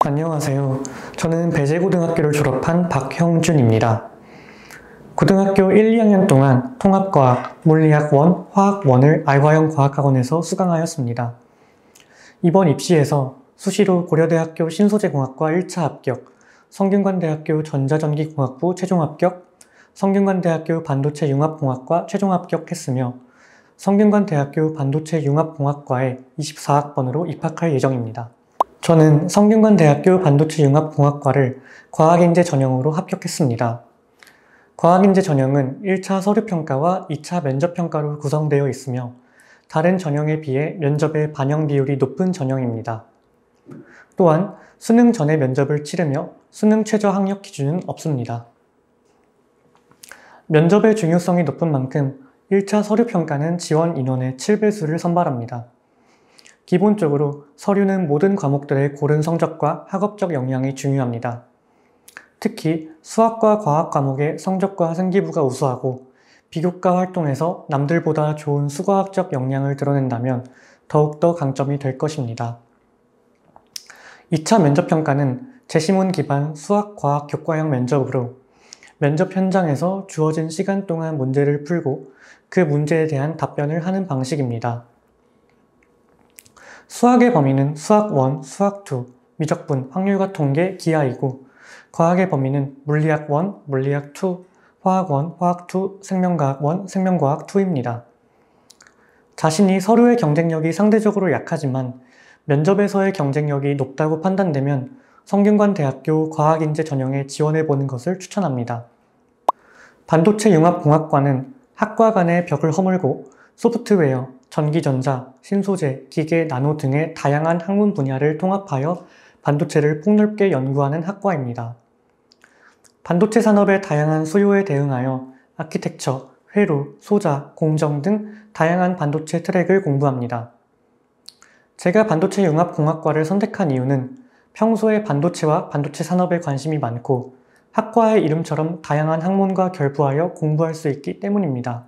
안녕하세요. 저는 배재고등학교를 졸업한 박형준입니다. 고등학교 1, 2학년 동안 통합과학, 물리학 1, 화학 1을 알과형 과학학원에서 수강하였습니다. 이번 입시에서 수시로 고려대학교 신소재공학과 1차 합격, 성균관대학교 전자전기공학부 최종 합격, 성균관대학교 반도체융합공학과 최종 합격했으며 성균관대학교 반도체융합공학과에 24학번으로 입학할 예정입니다. 저는 성균관대학교 반도체융합공학과를 과학인재 전형으로 합격했습니다. 과학인재 전형은 1차 서류평가와 2차 면접평가로 구성되어 있으며 다른 전형에 비해 면접의 반영 비율이 높은 전형입니다. 또한 수능 전에 면접을 치르며 수능 최저 학력 기준은 없습니다. 면접의 중요성이 높은 만큼 1차 서류평가는 지원 인원의 7배수를 선발합니다. 기본적으로 서류는 모든 과목들의 고른 성적과 학업적 역량이 중요합니다. 특히 수학과 과학 과목의 성적과 생기부가 우수하고 비교과 활동에서 남들보다 좋은 수과학적 역량을 드러낸다면 더욱더 강점이 될 것입니다. 2차 면접평가는 제시문 기반 수학, 과학 교과형 면접으로 면접 현장에서 주어진 시간 동안 문제를 풀고 그 문제에 대한 답변을 하는 방식입니다. 수학의 범위는 수학 1, 수학 2, 미적분, 확률과 통계, 기하이고 과학의 범위는 물리학 1, 물리학 2, 화학 1, 화학 2, 생명과학 1, 생명과학 2입니다. 자신이 서류의 경쟁력이 상대적으로 약하지만 면접에서의 경쟁력이 높다고 판단되면 성균관대학교 과학인재 전형에 지원해보는 것을 추천합니다. 반도체융합공학과는 학과 간의 벽을 허물고 소프트웨어, 전기전자, 신소재, 기계, 나노 등의 다양한 학문 분야를 통합하여 반도체를 폭넓게 연구하는 학과입니다. 반도체 산업의 다양한 수요에 대응하여 아키텍처, 회로, 소자, 공정 등 다양한 반도체 트랙을 공부합니다. 제가 반도체융합공학과를 선택한 이유는 평소에 반도체와 반도체 산업에 관심이 많고 학과의 이름처럼 다양한 학문과 결부하여 공부할 수 있기 때문입니다.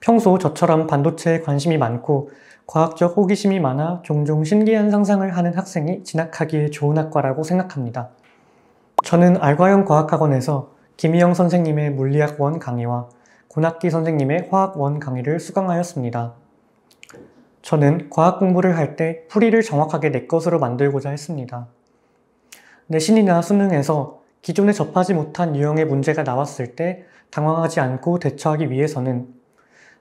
평소 저처럼 반도체에 관심이 많고 과학적 호기심이 많아 종종 신기한 상상을 하는 학생이 진학하기에 좋은 학과라고 생각합니다. 저는 알과형 과학학원에서 김희영 선생님의 물리학 1 강의와 권학기 선생님의 화학 1 강의를 수강하였습니다. 저는 과학 공부를 할 때 풀이를 정확하게 내 것으로 만들고자 했습니다. 내신이나 수능에서 기존에 접하지 못한 유형의 문제가 나왔을 때 당황하지 않고 대처하기 위해서는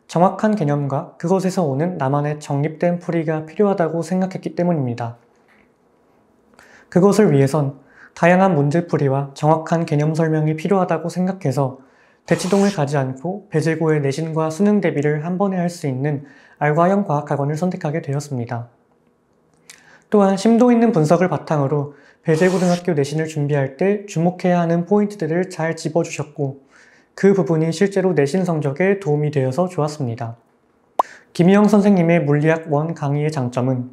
정확한 개념과 그것에서 오는 나만의 정립된 풀이가 필요하다고 생각했기 때문입니다. 그것을 위해선 다양한 문제풀이와 정확한 개념 설명이 필요하다고 생각해서 대치동을 가지 않고 배재고의 내신과 수능 대비를 한 번에 할 수 있는 알과형 과학학원을 선택하게 되었습니다. 또한 심도 있는 분석을 바탕으로 배재고등학교 내신을 준비할 때 주목해야 하는 포인트들을 잘 짚어주셨고 그 부분이 실제로 내신 성적에 도움이 되어서 좋았습니다. 김희영 선생님의 물리학 1 강의의 장점은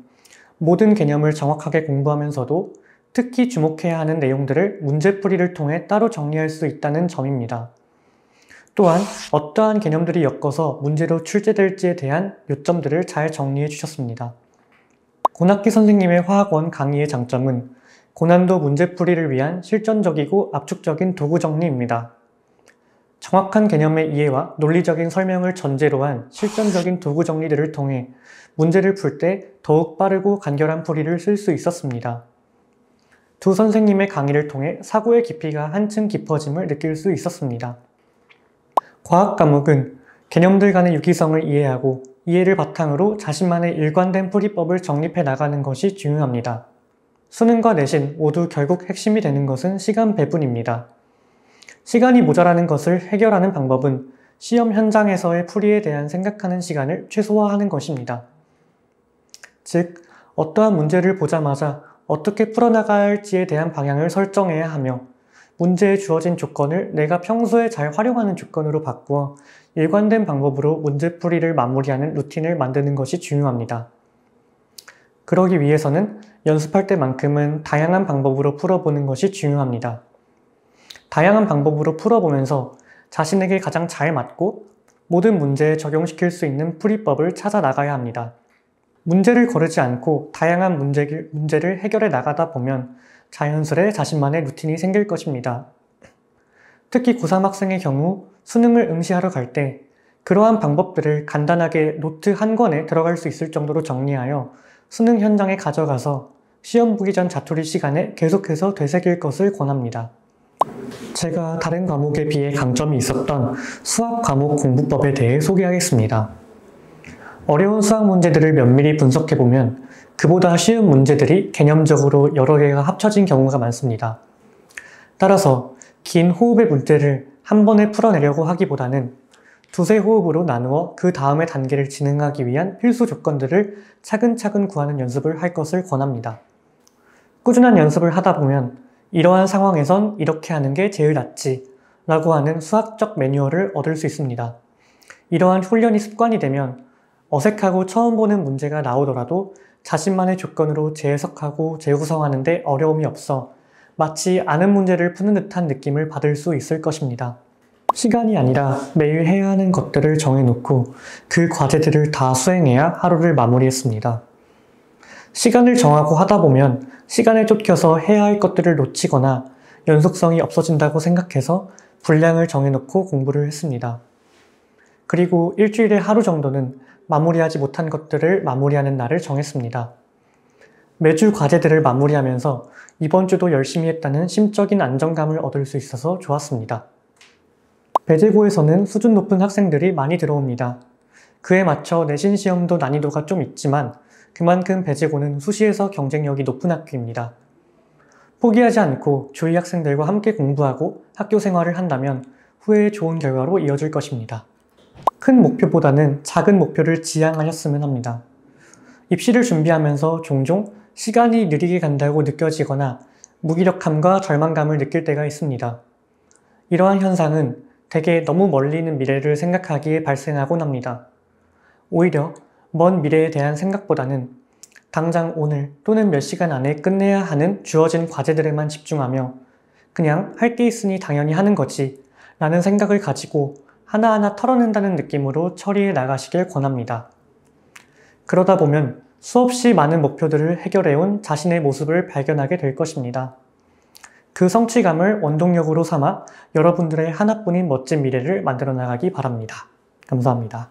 모든 개념을 정확하게 공부하면서도 특히 주목해야 하는 내용들을 문제풀이를 통해 따로 정리할 수 있다는 점입니다. 또한 어떠한 개념들이 엮어서 문제로 출제될지에 대한 요점들을 잘 정리해 주셨습니다. 권학기 선생님의 화학 1 강의의 장점은 고난도 문제풀이를 위한 실전적이고 압축적인 도구 정리입니다. 정확한 개념의 이해와 논리적인 설명을 전제로 한 실전적인 도구 정리들을 통해 문제를 풀 때 더욱 빠르고 간결한 풀이를 쓸 수 있었습니다. 두 선생님의 강의를 통해 사고의 깊이가 한층 깊어짐을 느낄 수 있었습니다. 과학 과목은 개념들 간의 유기성을 이해하고 이해를 바탕으로 자신만의 일관된 풀이법을 정립해 나가는 것이 중요합니다. 수능과 내신 모두 결국 핵심이 되는 것은 시간 배분입니다. 시간이 모자라는 것을 해결하는 방법은 시험 현장에서의 풀이에 대한 생각하는 시간을 최소화하는 것입니다. 즉, 어떠한 문제를 보자마자 어떻게 풀어나가야 할지에 대한 방향을 설정해야 하며 문제에 주어진 조건을 내가 평소에 잘 활용하는 조건으로 바꾸어 일관된 방법으로 문제풀이를 마무리하는 루틴을 만드는 것이 중요합니다. 그러기 위해서는 연습할 때만큼은 다양한 방법으로 풀어보는 것이 중요합니다. 다양한 방법으로 풀어보면서 자신에게 가장 잘 맞고 모든 문제에 적용시킬 수 있는 풀이법을 찾아 나가야 합니다. 문제를 거르지 않고 다양한 문제를 해결해 나가다 보면 자연스레 자신만의 루틴이 생길 것입니다. 특히 고3 학생의 경우 수능을 응시하러 갈 때 그러한 방법들을 간단하게 노트 한 권에 들어갈 수 있을 정도로 정리하여 수능 현장에 가져가서 시험 보기 전 자투리 시간에 계속해서 되새길 것을 권합니다. 제가 다른 과목에 비해 강점이 있었던 수학 과목 공부법에 대해 소개하겠습니다. 어려운 수학 문제들을 면밀히 분석해보면 그보다 쉬운 문제들이 개념적으로 여러 개가 합쳐진 경우가 많습니다. 따라서 긴 호흡의 문제를 한 번에 풀어내려고 하기보다는 두세 호흡으로 나누어 그 다음의 단계를 진행하기 위한 필수 조건들을 차근차근 구하는 연습을 할 것을 권합니다. 꾸준한 연습을 하다 보면 이러한 상황에선 이렇게 하는 게 제일 낫지 라고 하는 수학적 매뉴얼을 얻을 수 있습니다. 이러한 훈련이 습관이 되면 어색하고 처음 보는 문제가 나오더라도 자신만의 조건으로 재해석하고 재구성하는 데 어려움이 없어 마치 아는 문제를 푸는 듯한 느낌을 받을 수 있을 것입니다. 시간이 아니라 매일 해야 하는 것들을 정해놓고 그 과제들을 다 수행해야 하루를 마무리했습니다. 시간을 정하고 하다 보면 시간에 쫓겨서 해야 할 것들을 놓치거나 연속성이 없어진다고 생각해서 분량을 정해놓고 공부를 했습니다. 그리고 일주일에 하루 정도는 마무리하지 못한 것들을 마무리하는 날을 정했습니다. 매주 과제들을 마무리하면서 이번 주도 열심히 했다는 심적인 안정감을 얻을 수 있어서 좋았습니다. 배제고에서는 수준 높은 학생들이 많이 들어옵니다. 그에 맞춰 내신 시험도 난이도가 좀 있지만 그만큼 배제고는 수시에서 경쟁력이 높은 학교입니다. 포기하지 않고 주위 학생들과 함께 공부하고 학교 생활을 한다면 후에 좋은 결과로 이어질 것입니다. 큰 목표보다는 작은 목표를 지향하셨으면 합니다. 입시를 준비하면서 종종 시간이 느리게 간다고 느껴지거나 무기력함과 절망감을 느낄 때가 있습니다. 이러한 현상은 대개 너무 멀리 있는 미래를 생각하기에 발생하곤 합니다. 오히려 먼 미래에 대한 생각보다는 당장 오늘 또는 몇 시간 안에 끝내야 하는 주어진 과제들에만 집중하며 그냥 할 게 있으니 당연히 하는 거지 라는 생각을 가지고 하나하나 털어낸다는 느낌으로 처리해 나가시길 권합니다. 그러다 보면 수없이 많은 목표들을 해결해온 자신의 모습을 발견하게 될 것입니다. 그 성취감을 원동력으로 삼아 여러분들의 하나뿐인 멋진 미래를 만들어 나가기 바랍니다. 감사합니다.